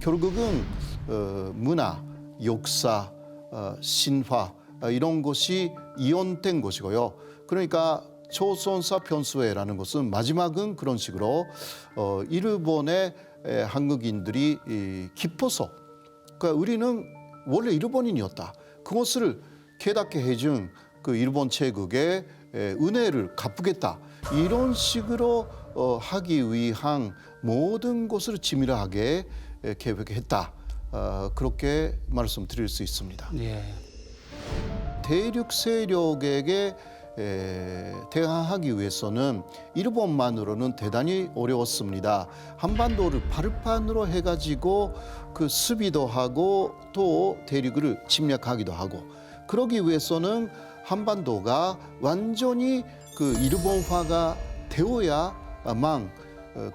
결국은 문화, 역사, 신화 이런 것이 이혼된 것이고요. 그러니까 조선사 편수회라는 것은 마지막은 그런 식으로 일본의 한국인들이 깊어서 그러니까 우리는 원래 일본인이었다. 그것을 깨닫게 해준 그 일본 제국의 은혜를 갚겠다. 이런 식으로 하기 위한 모든 것을 치밀하게 계획했다. 그렇게 말씀드릴 수 있습니다. 예. 대륙 세력에게 대항하기 위해서는 일본만으로는 대단히 어려웠습니다. 한반도를 발판으로 해가지고 그 수비도 하고 또 대륙을 침략하기도 하고 그러기 위해서는 한반도가 완전히 그 일본화가 되어야만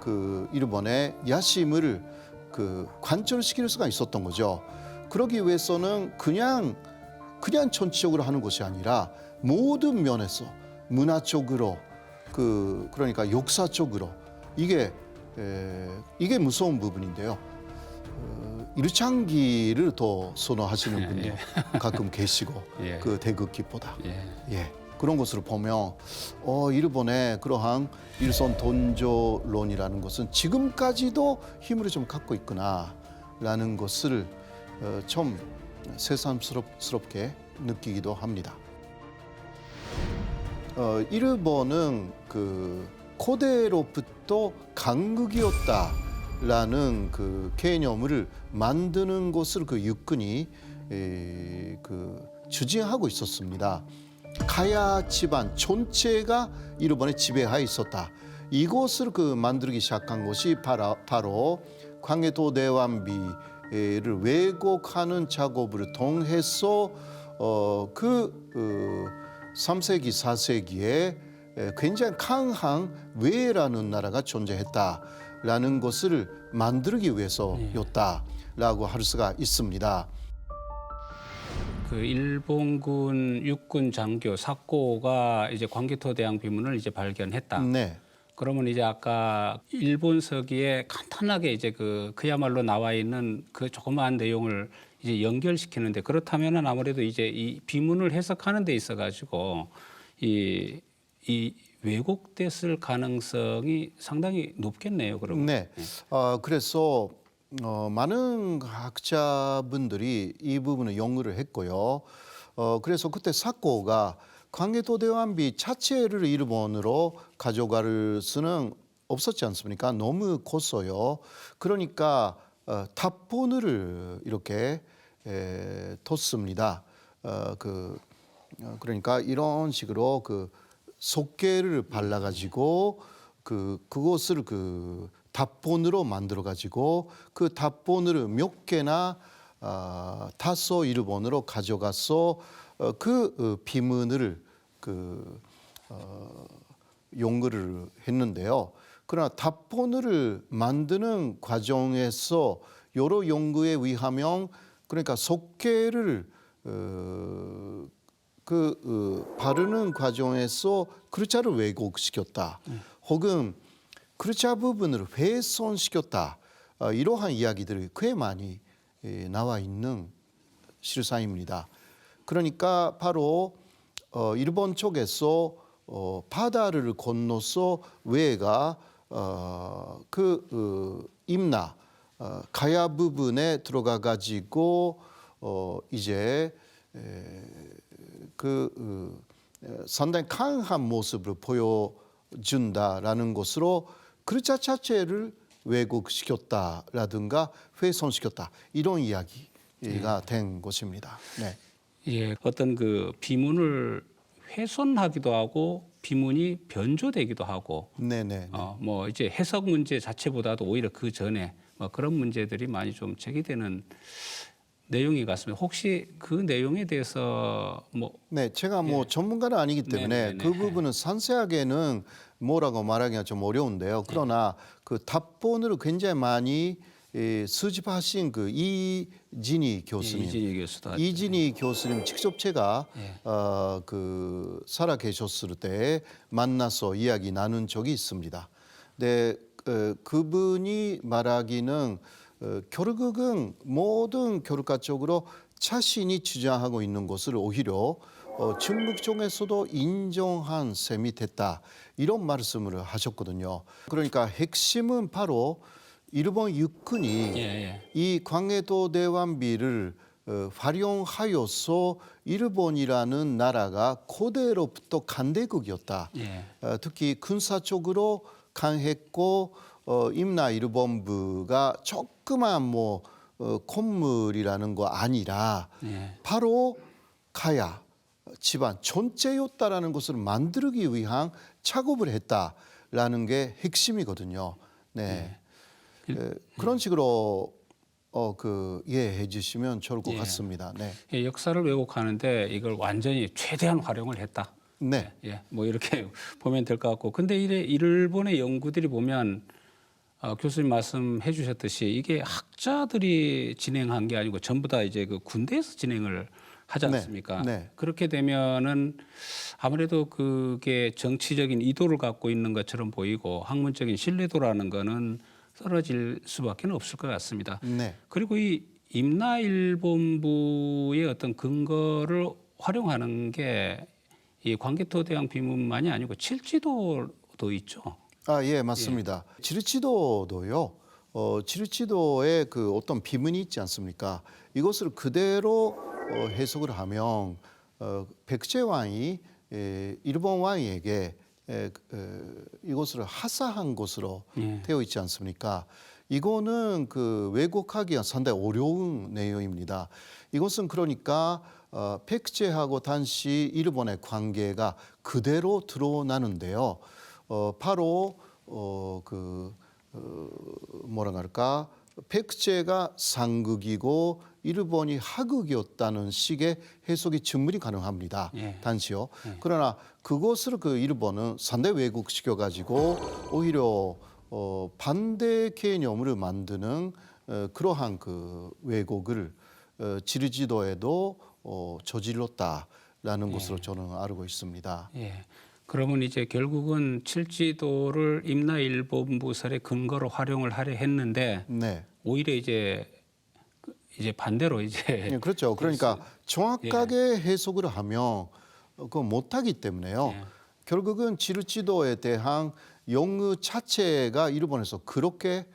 그 일본의 야심을 그 관철시킬 수가 있었던 거죠. 그러기 위해서는 그냥 전체적으로 하는 것이 아니라 모든 면에서 문화적으로 그러니까 역사적으로 이게 무서운 부분인데요. 일창기를 더 선호하시는 분이 가끔 계시고 예. 그 대극기보다 예. 그런 것을 보면 일본의 그러한 일선 돈조론이라는 것은 지금까지도 힘을 좀 갖고 있구나라는 것을 좀 새삼스럽게 느끼기도 합니다. 일본은 그 고대로부터 강국이었다라는 그 개념을 만드는 것을 그 육군이 추진하고 있었습니다. 가야 집안 전체가 일본의 지배하에 있었다. 이것을 만들기 시작한 것이 바로 광해도 대왕비를 왜곡하는 작업을 통해서 3세기, 4세기에 굉장히 강한 외라는 나라가 존재했다라는 것을 만들기 위해서였다라고 할 수가 있습니다. 그 일본군 육군 장교 사코가 이제 광개토 대왕 비문을 이제 발견했다. 네. 그러면 이제 아까 일본 서기에 간단하게 이제 그야말로 나와 있는 그 조그마한 내용을 이제 연결시키는데 그렇다면은 아무래도 이제 이 비문을 해석하는 데 있어 가지고 이 왜곡됐을 가능성이 상당히 높겠네요. 그러면. 네. 그래서 많은 학자분들이 이 부분을 연구를 했고요. 그래서 그때 사코가 광해도 대왕비 자체를 일본으로 가져갈 수는 없었지 않습니까? 너무 컸어요. 그러니까 답본을 이렇게 뒀습니다. 그러니까 이런 식으로 속개를 발라가지고 그것을 답본으로 만들어가지고 그 답본을 몇 개나 타서 일본으로 가져가서 비문을 연구를 했는데요. 그러나 답본을 만드는 과정에서 여러 연구에 의하면 그러니까 속개를 바르는 과정에서 글자를 왜곡시켰다. 혹은 글자 부분을 훼손시켰다. 이러한 이야기들이 꽤 많이 나와 있는 실사입니다. 그러니까 바로 일본 쪽에서 바다를 건너서 왜가 임나 가야 부분에 들어가 가지고 이제 상당히 강한 모습을 보여준다라는 것으로 글자 자체를 왜곡시켰다라든가 훼손시켰다 이런 이야기가 된 것입니다. 네. 예, 어떤 비문을 훼손하기도 하고 비문이 변조되기도 하고, 네네. 뭐 이제 해석 문제 자체보다도 오히려 그 전에 그런 문제들이 많이 좀 제기되는 내용이 같습니다. 혹시 그 내용에 대해서 네, 제가 전문가는 아니기 때문에 그 부분은 상세하게는 뭐라고 말하기가 좀 어려운데요. 그러나 그 답본을 굉장히 많이 수집하신 이진희 교수님, 이진희 교수님 직접 제가 살아 계셨을 때 만나서 이야기 나눈 적이 있습니다. 근데 그분이 말하기는 결국은 모든 결과적으로 자신이 주장하고 있는 것을 오히려 중국 쪽에서도 인정한 셈이 됐다. 이런 말씀을 하셨거든요. 그러니까 핵심은 바로 일본 육군이 예. 이 광해도 대왕비를 활용하여서 일본이라는 나라가 고대로부터 간대국이었다. 예. 특히 군사적으로 강했고 임나 일본부가 조그만 콧물이라는 거 아니라 예. 바로 가야 집안 전체였다라는 것을 만들기 위한 작업을 했다라는 게 핵심이거든요. 네. 그런 식으로 이해해 주시면 좋을 것 예. 같습니다. 네. 예, 역사를 왜곡하는데 이걸 완전히 최대한 활용을 했다. 네. 예, 뭐 이렇게 보면 될 것 같고, 근데 일본의 연구들이 보면 교수님 말씀해 주셨듯이 이게 학자들이 진행한 게 아니고 전부 다 이제 그 군대에서 진행을 하지 네, 않습니까? 네. 그렇게 되면은 아무래도 그게 정치적인 의도를 갖고 있는 것처럼 보이고 학문적인 신뢰도라는 거는 떨어질 수밖에 없을 것 같습니다. 네. 그리고 이 임나일본부의 어떤 근거를 활용하는 게 이 광개토 대왕 비문만이 아니고 칠지도도 있죠. 예, 맞습니다. 지르치도도요. 지르치도에 그 어떤 비문이 있지 않습니까? 이것을 그대로 해석을 하면 백제 왕이 일본 왕에게 이것을 하사한 것으로 되어 있지 않습니까? 이거는 그 왜곡하기가 상당히 어려운 내용입니다. 이것은 그러니까 백제하고 당시 일본의 관계가 그대로 드러나는데요. 바로 뭐라 할까? 백제가 상극이고 일본이 하극이었다는 식의 해석이 충분히 가능합니다. 예. 단시요. 그러나 그것을 그 일본은 상당히 왜곡시켜 가지고 오히려 반대 개념을 만드는 그러한 그 왜곡을 지리지도에도 저질렀다라는 것으로 저는 알고 있습니다. 예. 그러면 이제 결국은 칠지도를 임나일본부설의 근거로 활용을 하려 했는데 네. 오히려 이제 반대로 이제 예, 그렇죠. 그러니까 정확하게 해석을 하면 그거 못하기 때문에요. 예. 결국은 지르지도에 대한 용어 자체가 일본에서 그렇게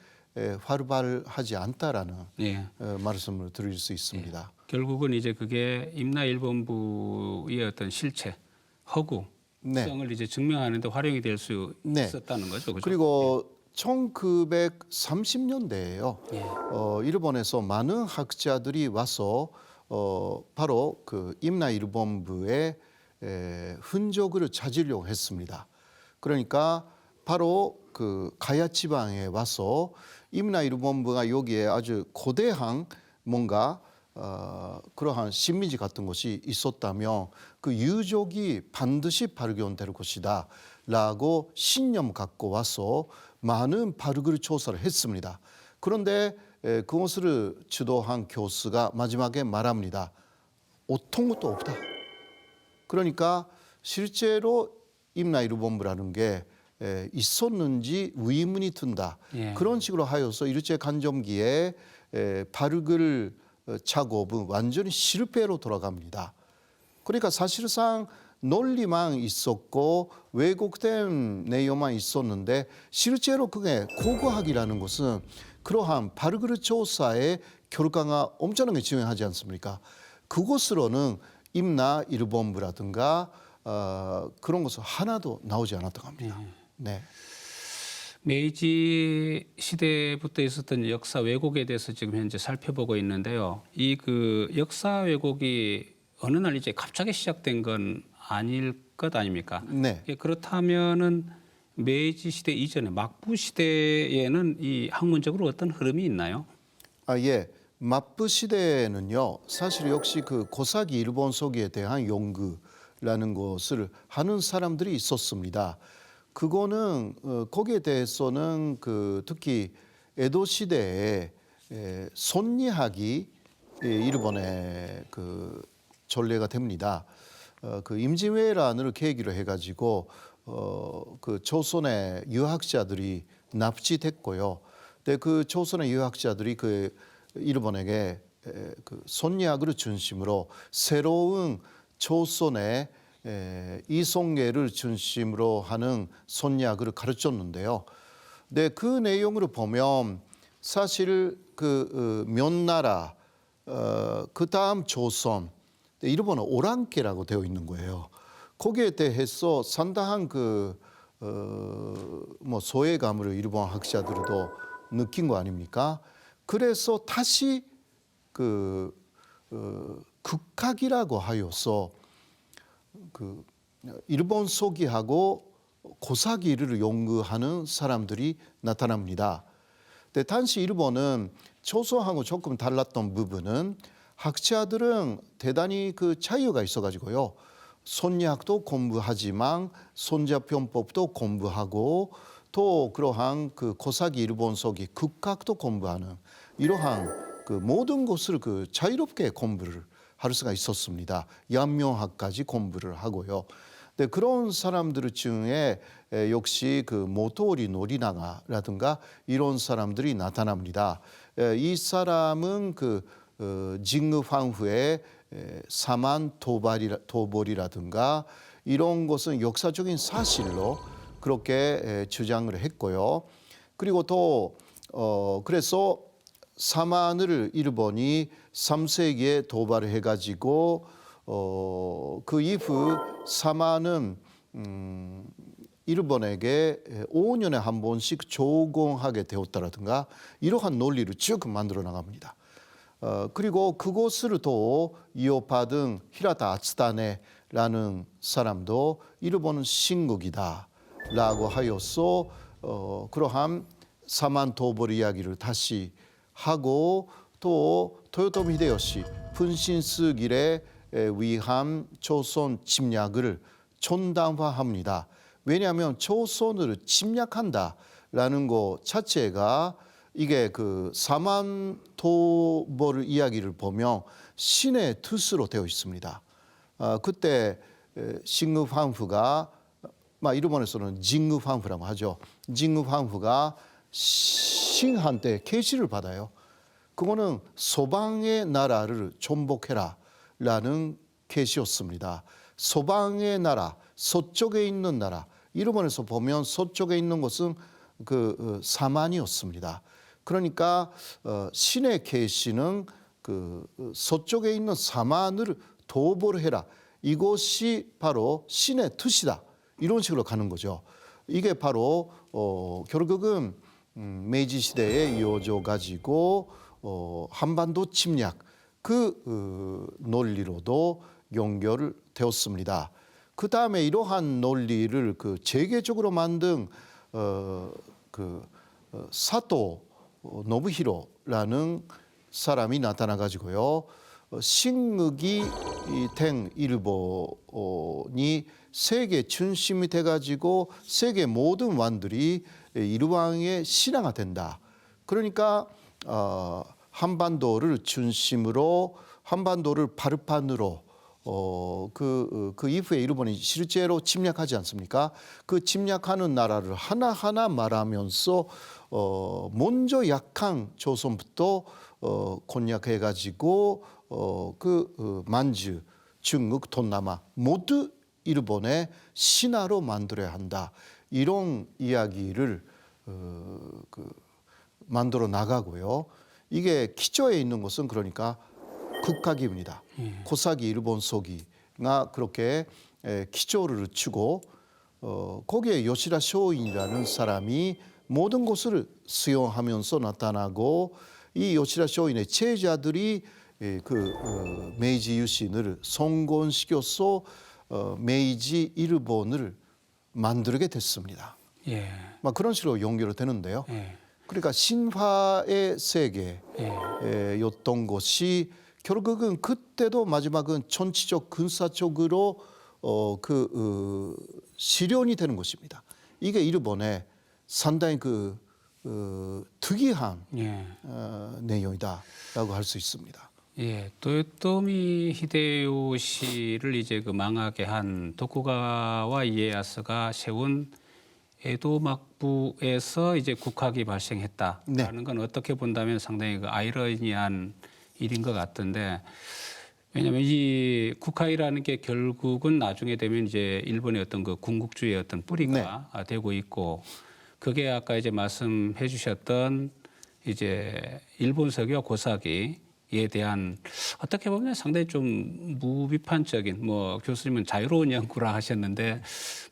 활발하지 않다라는 예. 말씀을 드릴 수 있습니다. 결국은 이제 그게 임나일본부의 어떤 실체, 허구성을 이제 증명하는 데 활용이 될 수 네. 있었다는 거죠. 그죠? 그리고 1930년대에요. 예. 일본에서 많은 학자들이 와서 바로 그 임나일본부의 흔적을 찾으려고 했습니다. 그러니까 바로 그 가야 지방에 와서 임나일본부가 여기에 아주 거대한 뭔가 그러한 식민지 같은 것이 있었다면 그 유적이 반드시 발견될 것이다라고 신념 갖고 와서 많은 발굴 조사를 했습니다. 그런데 그것을 주도한 교수가 마지막에 말합니다. 어떤 것도 없다. 그러니까 실제로 임나일본부라는 게 있었는지 의문이 든다. 예. 그런 식으로 하여서 일제 간점기에 발굴 작업은 완전히 실패로 돌아갑니다. 그러니까 사실상 논리만 있었고 왜곡된 내용만 있었는데 실제로 그게 고고학이라는 것은 그러한 발굴 조사의 결과가 엄청나게 중요하지 않습니까? 그것으로는 임나일본부라든가 그런 것은 하나도 나오지 않았다고 합니다. 네. 메이지 시대부터 있었던 역사 왜곡에 대해서 지금 현재 살펴보고 있는데요. 이 그 역사 왜곡이 어느 날 이제 갑자기 시작된 건 아닐 것 아닙니까? 네. 그렇다면은 메이지 시대 이전에 막부 시대에는 이 학문적으로 어떤 흐름이 있나요? 예. 막부 시대에는요. 사실 역시 그 고사기 일본 서기에 대한 연구라는 것을 하는 사람들이 있었습니다. 그거는 거기에 대해서는 그 특히 에도 시대에 손리학이 일본의 그 전례가 됩니다. 그 임진왜란을 계기로 해가지고 그 조선의 유학자들이 납치됐고요. 근데 그 조선의 유학자들이 그 일본에게 그 손약을 중심으로 새로운 조선의 이송계를 중심으로 하는 손약을 가르쳤는데요. 근데 그 내용을 보면 사실 그 명나라 그 다음 조선 일본은 오랑캐라고 되어 있는 거예요. 거기에 대해서 상당한 뭐 소외감을 일본 학자들도 느낀 거 아닙니까? 그래서 다시 극학이라고 하여서 그 일본 서기하고 고사기를 연구하는 사람들이 나타납니다. 근데 당시 일본은 조선하고 조금 달랐던 부분은 학자들은 대단히 그 자유가 있어가지고요. 손약도 공부하지만 손자편법도 공부하고 또 그러한 그 고사기 일본 서기 극학도 공부하는 이러한 그 모든 것을 그 자유롭게 공부를 할 수가 있었습니다. 양명학까지 공부를 하고요. 근데 그런 사람들 중에 역시 그 모토리 노리나가라든가 이런 사람들이 나타납니다. 이 사람은 그 징의황후의 사만 도벌이라든가 이런 것은 역사적인 사실로 그렇게 주장을 했고요. 그리고 또 그래서 사만을 일본이 3세기에 도발을 해가지고 그 이후 사만은 일본에게 5년에 한 번씩 조공하게 되었다라든가 이러한 논리를 쭉 만들어 나갑니다. 그리고 그것을 또 이어받은 히라타 아츠다네라는 사람도 일본은 신국이다라고 하여서 그러한 사만 도벌 이야기를 다시 하고 또 토요토미 히데요시 분신쓰기에 위한 조선 침략을 전담화합니다. 왜냐하면 조선을 침략한다라는 것 자체가 이게 그 사만 도벌 이야기를 보면 신의 뜻으로 되어 있습니다. 그때 신의황후가 일본에서는 징의황후라고 하죠. 징의황후가 신한테 계시를 받아요. 그거는 서방의 나라를 정복해라라는 계시였습니다. 서방의 나라, 서쪽에 있는 나라. 일본에서 보면 서쪽에 있는 것은 그 사만이었습니다. 그러니까 신의 계시는 그 서쪽에 있는 사만을 도벌해라. 이것이 바로 신의 뜻이다. 이런 식으로 가는 거죠. 이게 바로 결국은 메이지 시대에 이어져 가지고 한반도 침략 그 논리로도 연결되었습니다. 그 다음에 이러한 논리를 그 재계적으로 만든 사토 노부히로라는 사람이 나타나 가지고요. 신국이 된 일본이 세계 중심이 돼 가지고 세계 모든 왕들이 일왕의 신하가 된다. 그러니까 한반도를 중심으로 한반도를 발판으로 그 이후에 일본이 실제로 침략하지 않습니까? 그 침략하는 나라를 하나하나 말하면서 먼저 약한 조선부터 공략해가지고 만주, 중국, 동남아 모두 일본의 신하로 만들어야 한다. 이런 이야기를 만들어 나가고요. 이게 기초에 있는 것은 그러니까 극학입니다. 고사기 일본 서기가 그렇게 기초를 치고 거기에 요시다 쇼인이라는 사람이 모든 것을 수용하면서 나타나고 이 요시다 쇼인의 제자들이 메이지 유신을 성공시켜서 메이지 일본을 만들게 됐습니다. 예. 그런 식으로 연결되는데요. 예. 그러니까 신화의 세계였던 것이 결국은 그때도 마지막은 정치적 군사적으로 실현이 되는 것입니다. 이게 일본의 상당히 특이한 내용이다라고 할 수 있습니다. 예, 도요토미 히데요시를 이제 그 망하게 한 도쿠가와 이에야스가 세운 에도 막부에서 이제 국학이 발생했다라는 네. 건 어떻게 본다면 상당히 그 아이러니한 일인 것 같은데, 왜냐하면 이 국학이라는 게 결국은 나중에 되면 이제 일본의 어떤 그 군국주의의 어떤 뿌리가 되고 있고, 그게 아까 이제 말씀해 주셨던 이제 일본 서기와 고사기에 대한 어떻게 보면 상당히 좀 무비판적인, 뭐 교수님은 자유로운 연구라 하셨는데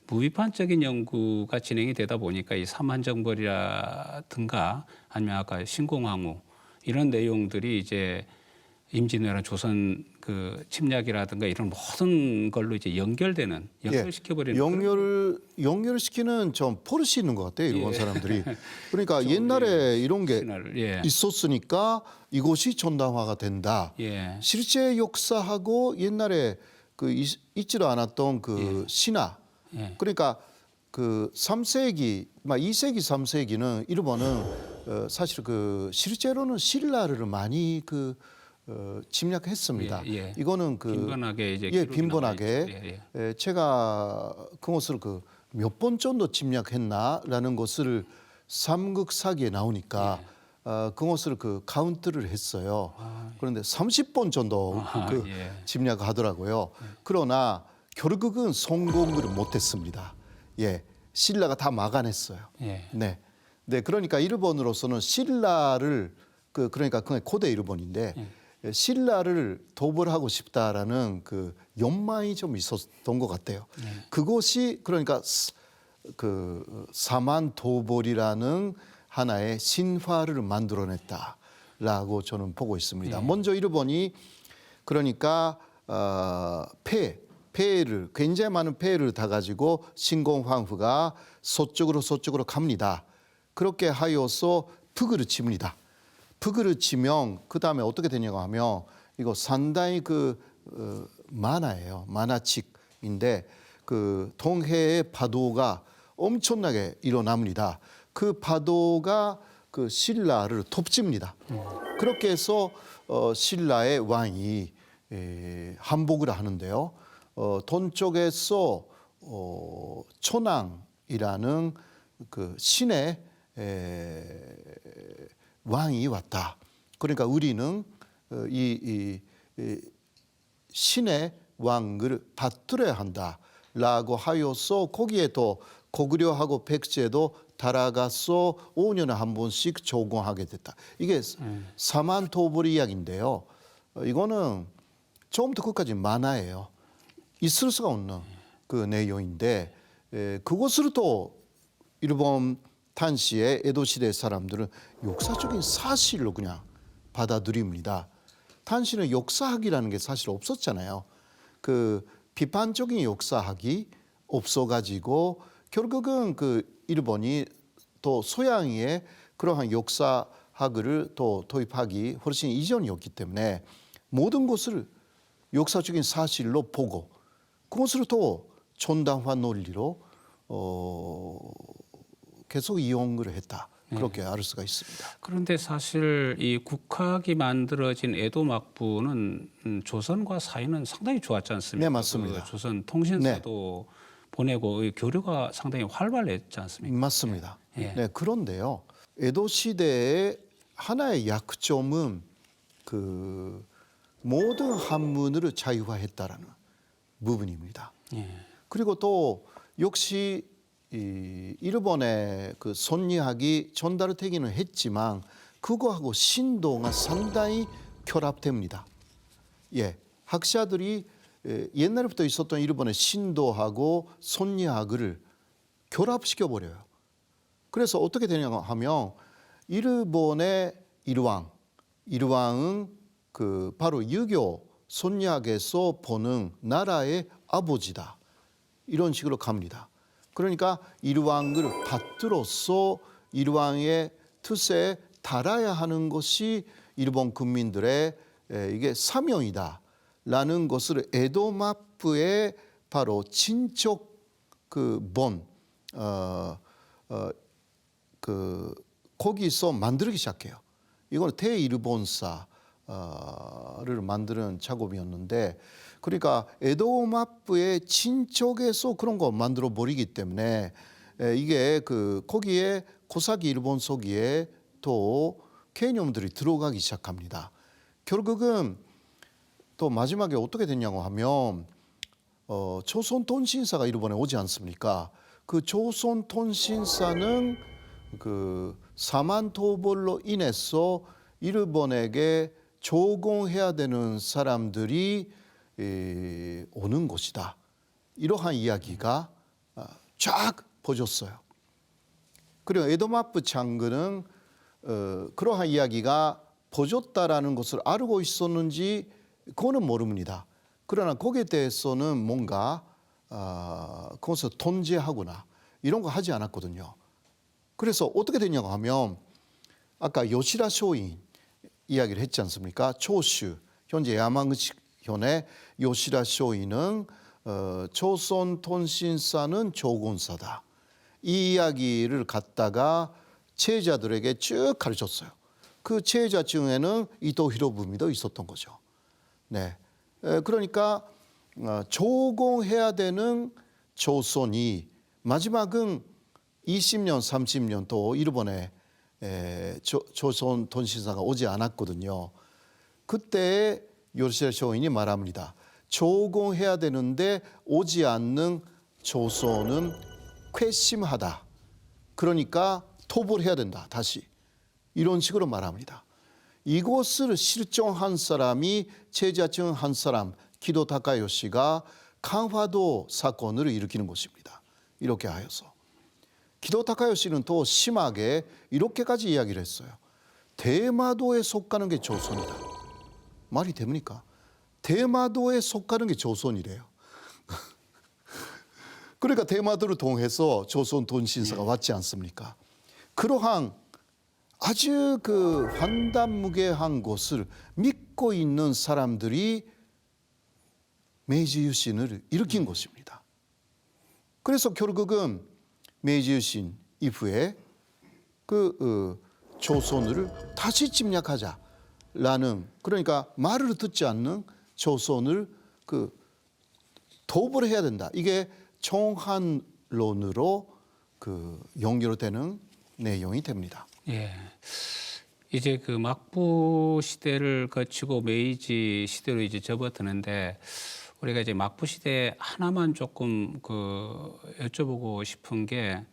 무비판적인 연구가 진행이 되다 보니까 이 삼한정벌이라든가 아니면 아까 신공항우 이런 내용들이 이제 임진왜란 조선 그 침략이라든가 이런 모든 걸로 이제 연결시켜버리는 연결시키는 좀 버릇이 있는 것 같아요, 일본 예. 사람들이. 그러니까 옛날에 이런 게 예. 있었으니까 이것이 전당화가 된다. 예. 실제 역사하고 옛날에 그 있지도 않았던 그 신화. 예. 그러니까 그 3세기, 2세기, 3세기는 일본은 사실 그 실제로는 신라를 많이 침략했습니다. 예. 이거는 빈번하게 이제 빈번하게 제가 그것을 몇 번 정도 침략했나라는 것을 삼국사기에 나오니까 그것을 카운트를 했어요. 그런데 30번 정도 침략하더라고요. 그러나 결국은 성공을 못했습니다. 예, 신라가 다 막아냈어요. 예. 네, 그러니까 일본으로서는 신라를 그러니까 그게 고대 일본인데. 신라를 도벌하고 싶다라는 그 욕망이 좀 있었던 것 같아요. 그것이 그러니까 사만 도벌이라는 하나의 신화를 만들어냈다라고 저는 보고 있습니다. 먼저 일본이 그러니까 폐해를 굉장히 많은 폐해를 다 가지고 신공황후가 서쪽으로 갑니다. 그렇게 하여서 득을 칩니다. 득을 치면 그 다음에 어떻게 되냐고 하면 이거 상당히 만화예요. 만화칙인데 동해의 파도가 엄청나게 일어납니다. 그 파도가 신라를 덮칩니다. 그렇게 해서 신라의 왕이 항복을 하는데요. 동쪽에서 천황이라는 신의 왕이 왔다. 그러니까 우리는 이 신의 왕을 받들어야 한다라고 하여서 거기에 또 고구려하고 백제도 달아가서 5년에 한 번씩 조공하게 됐다. 이게 사만토불 이야기인데요. 이거는 처음부터 끝까지 만화예요. 있을 수가 없는 그 내용인데 그것을 또 일본 당시에 에도 시대 사람들은 역사적인 사실로 그냥 받아들입니다. 당시는 역사학이라는 게 사실 없었잖아요. 비판적인 역사학이 없어가지고 결국은 일본이 또 서양의 그러한 역사학을 또 도입하기 훨씬 이전이었기 때문에 모든 것을 역사적인 사실로 보고 그것을 또 전당화 논리로 계속 이용을 했다. 그렇게 알 수가 있습니다. 그런데 사실 이 국학이 만들어진 에도 막부는 조선과 사이는 상당히 좋았지 않습니까? 네, 맞습니다. 조선 통신사도 보내고 교류가 상당히 활발했지 않습니까? 맞습니다. 네, 그런데요. 에도 시대의 하나의 약점은 모든 한문을 자유화했다라는 부분입니다. 그리고 또 역시 일본의 선리학이 전달되기는 했지만 그거하고 신도가 상당히 결합됩니다. 학자들이 옛날부터 있었던 일본의 신도하고 선리학을 결합시켜 버려요. 그래서 어떻게 되냐고 하면 일본의 일왕은 바로 유교 선리학에서 보는 나라의 아버지다. 이런 식으로 갑니다. 그러니까 일왕을 받들어서 일왕의 뜻에 따라야 하는 것이 일본 국민들의 이게 사명이다라는 것을 에도 막부의 바로 친척 거기서 만들기 시작해요. 이건 대일본사를 만드는 작업이었는데, 그러니까 에도 막부의 친척에서 그런 거 만들어 버리기 때문에 이게 그 거기에 코사기 일본 서기에 또 개념들이 들어가기 시작합니다. 결국은 또 마지막에 어떻게 됐냐고 하면 조선통신사가 일본에 오지 않습니까? 그 조선통신사는 그 사만토벌로 인해서 일본에게 조공해야 되는 사람들이 오는 곳이다. 이러한 이야기가 쫙 퍼졌어요. 그리고 에도마프 장군은 그러한 이야기가 퍼졌다라는 것을 알고 있었는지 그거는 모릅니다. 그러나 거기에 대해서는 뭔가 그것을 통제하거나 이런 거 하지 않았거든요. 그래서 어떻게 됐냐고 하면 아까 요시다 쇼인 이야기를 했지 않습니까? 초슈, 현재 야마구치 현의 요시다 쇼인은 조선통신사는 조gon사다. 이 이야기를 갖다가 제자들에게 쭉 가르쳤어요. 그 제자 중에는 이토 히로부미도 있었던 거죠. 네, 그러니까 조공해야 되는 조선이 마지막은 20년, 30년 또 일본에 조선 통신사가 오지 않았거든요. 그때 요시다 쇼인이 말합니다. 조공해야 되는데 오지 않는 조선은 괘씸하다. 그러니까 토벌해야 된다. 다시 이런 식으로 말합니다. 이것을 실종한 사람이 제자 중 한 사람 기도 타카요시가 강화도 사건을 일으키는 것입니다. 이렇게 하여서 기도 타카요시는 또 심하게 이렇게까지 이야기를 했어요. 대마도에 속하는 게 조선이다. 말이 됩니까? 대마도에 속하는 게 조선이래요. 그러니까 대마도를 통해서 조선 통신사가 왔지 않습니까? 그러한 아주 그 환단무계한 것을 믿고 있는 사람들이 메이지 유신을 일으킨 것입니다. 그래서 결국은 메이지 유신 이후에 그 조선을 다시 침략하자라는, 그러니까 말을 듣지 않는 조선을 그 도벌해야 된다. 이게 청한론으로 그 연결되는 내용이 됩니다. 예. 이제 그 막부 시대를 거치고 메이지 시대로 이제 접어드는데 우리가 이제 막부 시대 하나만 조금 그 여쭤보고 싶은 게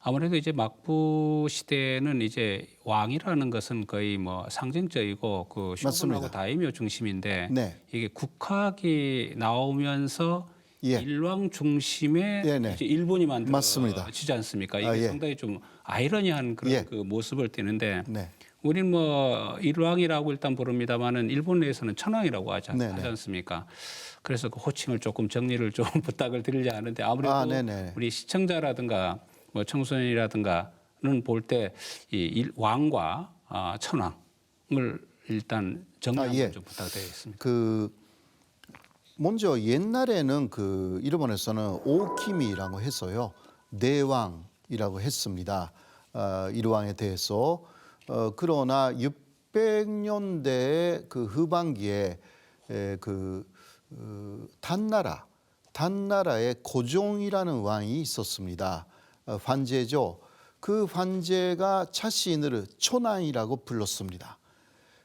아무래도 이제 막부 시대는 이제 왕이라는 것은 거의 뭐 상징적이고 그 쇼군하고 맞습니다. 다이묘 중심인데 네. 이게 국학이 나오면서 예. 일왕 중심의 네네. 이제 일본이 맞습니다. 만들어지지 않습니까? 이게 예. 상당히 좀 아이러니한 그런 예. 그 모습을 띠는데 네. 우리는 뭐 일왕이라고 일단 부릅니다만은 일본 내에서는 천왕이라고 하지 네네. 않습니까? 그래서 그 호칭을 조금 정리를 좀 부탁을 드리려 하는데 아무래도 네네. 우리 시청자라든가 뭐 청소년이라든가는 볼 때 이 왕과 천왕을 일단 정리 예. 한번 좀 부탁드리겠습니다. 그 먼저 옛날에는 그 일본에서는 오키미라고 해서요 내왕이라고 했습니다. 일왕에 대해서 그러나 600년대 그 후반기에 단나라의 고종이라는 왕이 있었습니다. 황제죠. 그 황제가 자신을 초난이라고 불렀습니다.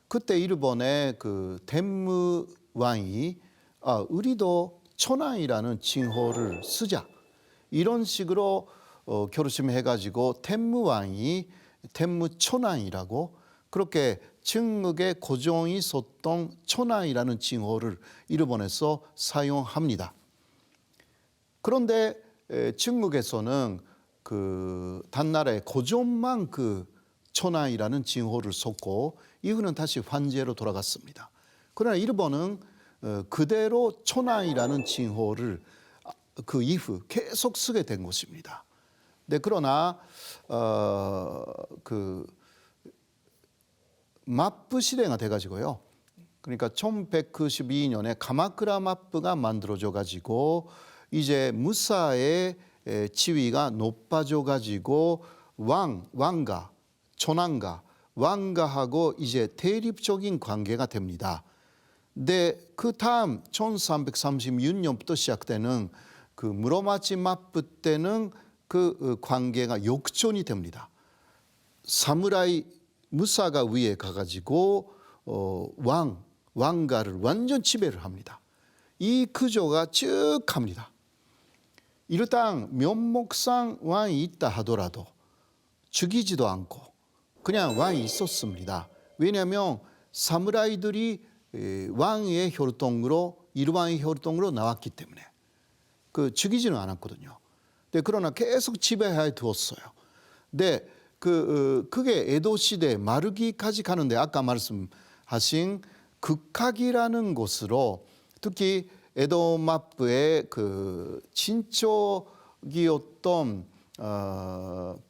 그때 일본의 그 덴무 왕이 우리도 초난이라는 칭호를 쓰자 이런 식으로 결심해가지고 덴무 왕이 덴무 초난이라고 그렇게 중국의 고종이 썼던 초난이라는 칭호를 일본에서 사용합니다. 그런데 중국에서는 그 단나라의 고종만 그 초난이라는 칭호를 썼고 이후는 다시 황제로 돌아갔습니다. 그러나 일본은 그대로 초난이라는 칭호를 그 이후 계속 쓰게 된 것입니다. 네, 그러나 그 마프 시대가 돼가지고요. 그러니까 1192년에 가마쿠라 마프가 만들어져 가지고 이제 무사의 지위가 높아져 가지고 왕가, 초난가, 왕가하고 이제 대립적인 관계가 됩니다. 근데 그 다음 1336년부터 시작되는 그 무로마치 마프 때는 그 관계가 역전이 됩니다. 사무라이 무사가 위에 가가지고 왕가를 완전 지배를 합니다. 이 구조가 쭉 갑니다. 일단 면목상 왕이 있다 하더라도 죽이지도 않고 그냥 왕이 있었습니다. 왜냐하면 사무라이들이 왕의 혈통으로 일왕의 혈통으로 나왔기 때문에 죽이지는 않았거든요. 그러나 계속 지배하에 두었어요. 근데 그게 에도 시대 말기까지 가는데 아까 말씀하신 극학이라는 곳으로 특히 에도마프의 친척이었던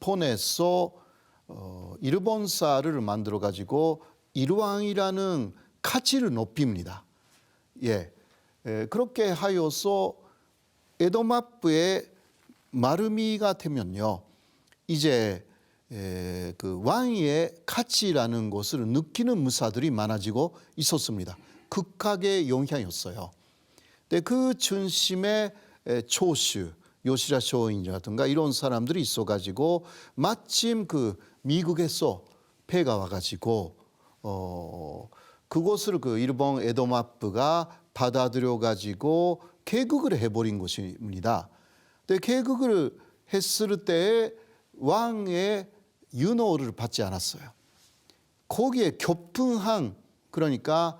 폰에서 일본사를 만들어 가지고 일왕이라는 가치를 높입니다. 그렇게 하여서 에도마프의 마르미가 되면요, 이제 그 왕위의 가치라는 것을 느끼는 무사들이 많아지고 있었습니다. 극학의 영향이었어요. 근데 그 중심에 초슈, 요시라 쇼인이라든가 이런 사람들이 있어가지고 마침 미국에서 배가 와가지고 그것을 일본 에도마프가 받아들여가지고 개국을 해버린 것입니다. 근데 개국을 했을 때 왕의 윤호를 받지 않았어요. 거기에 교풍한 그러니까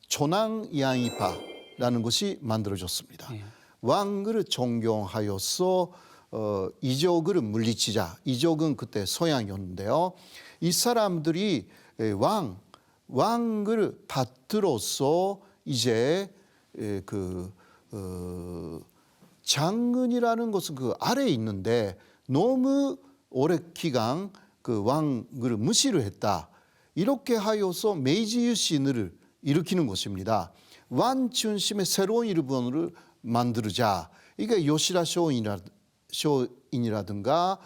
조낭양이파라는 것이 만들어졌습니다. 왕을 존경하여서 이족을 물리치자. 이족은 그때 서양이었는데요. 이 사람들이 왕을 받들어서 이제 장군이라는 것은 그 아래에 있는데 너무 오래 기간 왕을 무시를 했다. 이렇게 하여서 메이지 유신을 일으키는 것입니다. 왕 중심의 새로운 일본을 만들자. 이게 요시라 쇼인이라든가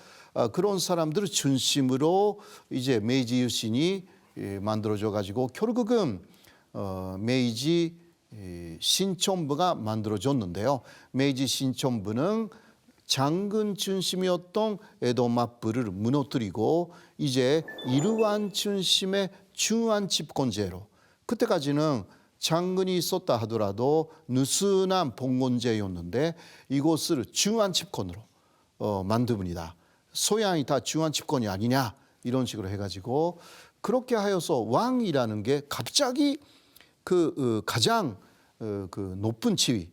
그런 사람들을 중심으로 이제 메이지 유신이 만들어져 가지고 결국은 메이지 신촌부가 만들어졌는데요. 메이지 신촌부는 장군 중심이었던 에도마프를 무너뜨리고 이제 일왕 중심의 중앙 집권제로, 그때까지는 장군이 있었다 하더라도 느슨한 봉건제였는데 이것을 중앙 집권으로 만듭니다. 소양이 다 중앙 집권이 아니냐 이런 식으로 해가지고 그렇게 하여서 왕이라는 게 갑자기 가장 높은 지위의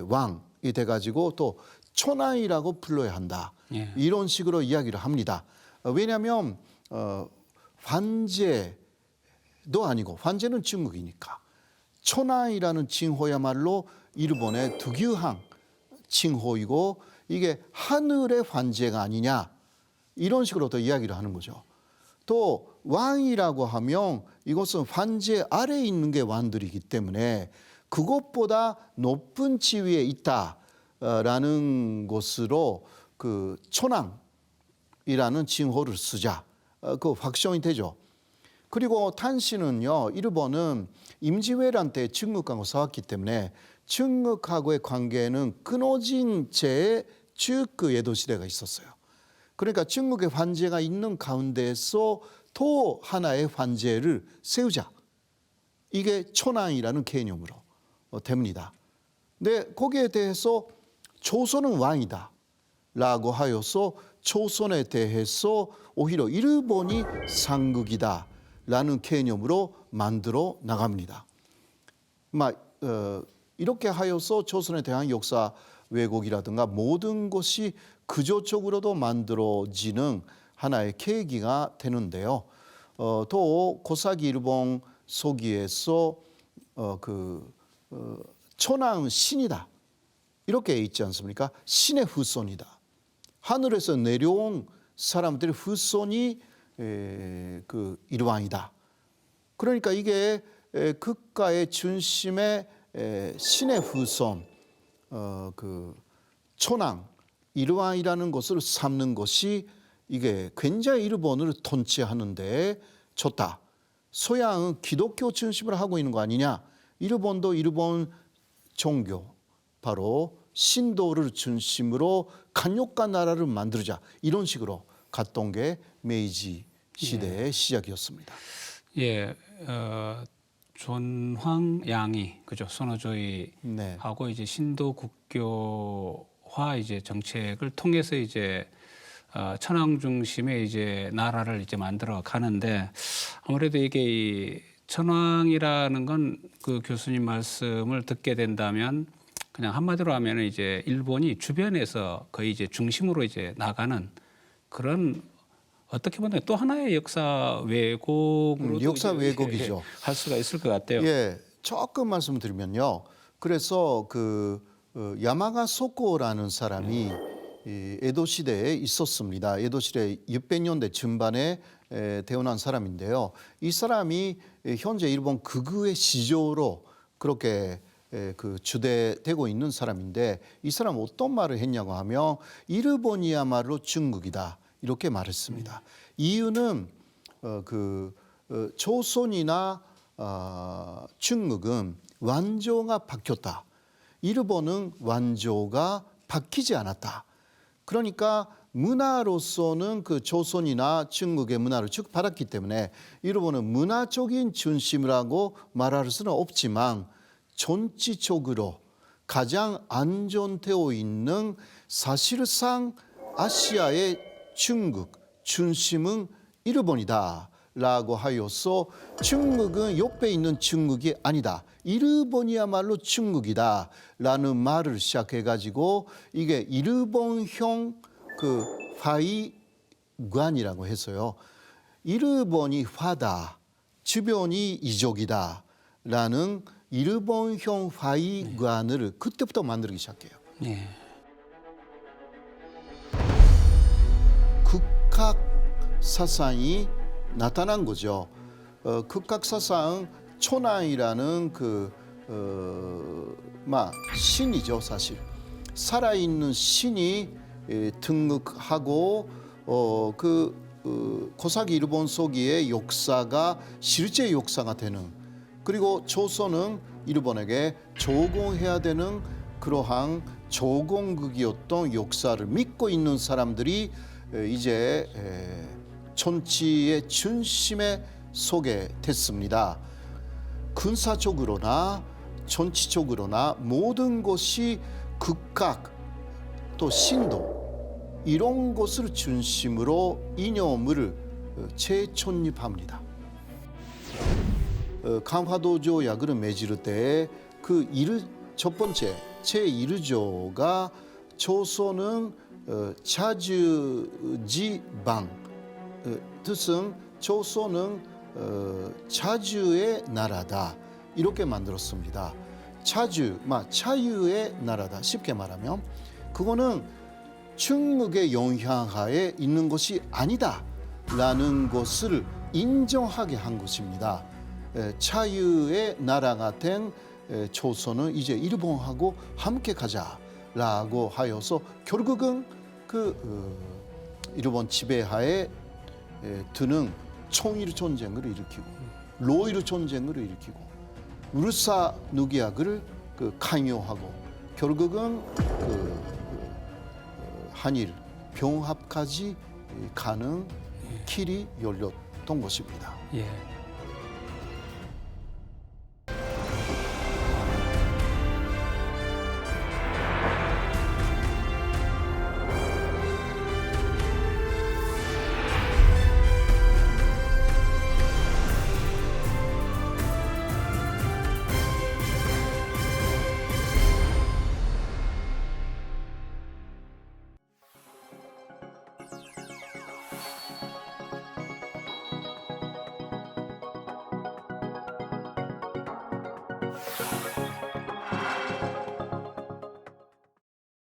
왕이 돼가지고 또 천황이라고 불러야 한다. 이런 식으로 이야기를 합니다. 왜냐하면 황제도 아니고 황제는 중국이니까 천황이라는 칭호야말로 일본의 특유한 칭호이고 이게 하늘의 황제가 아니냐 이런 식으로 또 이야기를 하는 거죠. 또 왕이라고 하면 이것은 황제 아래에 있는 게 왕들이기 때문에 그것보다 높은 지위에 있다라는 것으로 천황이라는 칭호를 쓰자. 확정이 되죠. 그리고 탄신은요, 일본은 임진왜란 때 중국하고 싸웠기 때문에 중국하고의 관계는 끊어진 채 쭉 에도 시대가 있었어요. 그러니까 중국의 황제가 있는 가운데서 또 하나의 황제를 세우자. 이게 천황이라는 개념으로 됩니다. 근데 거기에 대해서 조선은 왕이다 라고 하여서 조선에 대해서 오히려 일본이 상국이다 라는 개념으로 만들어 나갑니다. 이렇게 하여서 조선에 대한 역사 왜곡이라든가 모든 것이 구조적으로도 만들어지는 하나의 계기가 되는데요. 또 고사기 일본 소기에서 천황은 신이다 이렇게 있지 않습니까? 신의 후손이다. 하늘에서 내려온 사람들의 후손이 일왕이다. 그러니까 이게 국가의 중심에 신의 후손, 천황, 일왕이라는 것을 삼는 것이 이게 굉장히 일본을 통치하는 데 좋다. 서양은 기독교 중심으로 하고 있는 거 아니냐. 일본도 일본 종교, 바로 신도를 중심으로 강력한 나라를 만들자 이런 식으로 갔던 게 메이지 시대의 시작이었습니다. 예, 존황 양이 그죠 선호조이하고 네. 이제 신도 국교화 이제 정책을 통해서 이제 천황 중심의 이제 나라를 이제 만들어 가는데 아무래도 이게 이 천황이라는 건 그 교수님 말씀을 듣게 된다면 그냥 한마디로 하면은 이제 일본이 주변에서 거의 이제 중심으로 이제 나가는 그런 어떻게 보면 또 하나의 역사 왜곡으로 역사 왜곡이죠. 할 수가 있을 것 같아요. 예, 조금 말씀드리면요. 그래서 그 야마가 소코라는 사람이 이 에도 시대에 있었습니다. 에도 시대 600년대 중반에 태어난 사람인데요. 이 사람이 현재 일본 극우의 시조로 그렇게 그 주대되고 있는 사람인데 이 사람 어떤 말을 했냐고 하면 일본이야말로 중국이다 이렇게 말했습니다. 이유는 조선이나 중국은 완조가 바뀌었다. 일본은 완조가 바뀌지 않았다. 그러니까 문화로서는 그 조선이나 중국의 문화를 쭉 받았기 때문에 일본은 문화적인 중심이라고 말할 수는 없지만 전체적으로 가장 안전되어 있는 사실상 아시아의 중국 중심은 일본이다라고 하여서 중국은 옆에 있는 중국이 아니다. 일본이야말로 중국이다라는 말을 시작해가지고 이게 일본형 그 화이관이라고 해서요. 일본이 화다, 주변이 이족이다라는 일본형 화이관을 그때부터 만들기 시작해요. 예. 극학 사상이 나타난 거죠. 극학 사상은 천황이라는 신이죠, 사실. 살아있는 신이 등극하고 고사기 일본 속의 역사가 실제 역사가 되는 그리고 조선은 일본에게 조공해야 되는 그러한 조공극이었던 역사를 믿고 있는 사람들이 이제 정치의 중심에 서게 됐습니다. 군사적으로나 정치적으로나 모든 것이 극각 또 신도 이런 것을 중심으로 이념을 재존립합니다. 강화도 조약을 맺을 때 그 첫 번째 제1조가 조선은 자주지방 뜻은 조선은 자주의 나라다 이렇게 만들었습니다. 자유의 나라다 쉽게 말하면 그거는 중국의 영향하에 있는 것이 아니다라는 것을 인정하게 한 것입니다. 자유의 나라가 된 조선은 이제 일본하고 함께 가자라고 하여서 결국은 일본 지배하에 드는 청일 전쟁을 일으키고 로일 전쟁을 일으키고 울사 누기약을 강요하고 결국은 한일 병합까지 가는 길이 열렸던 것입니다. 예.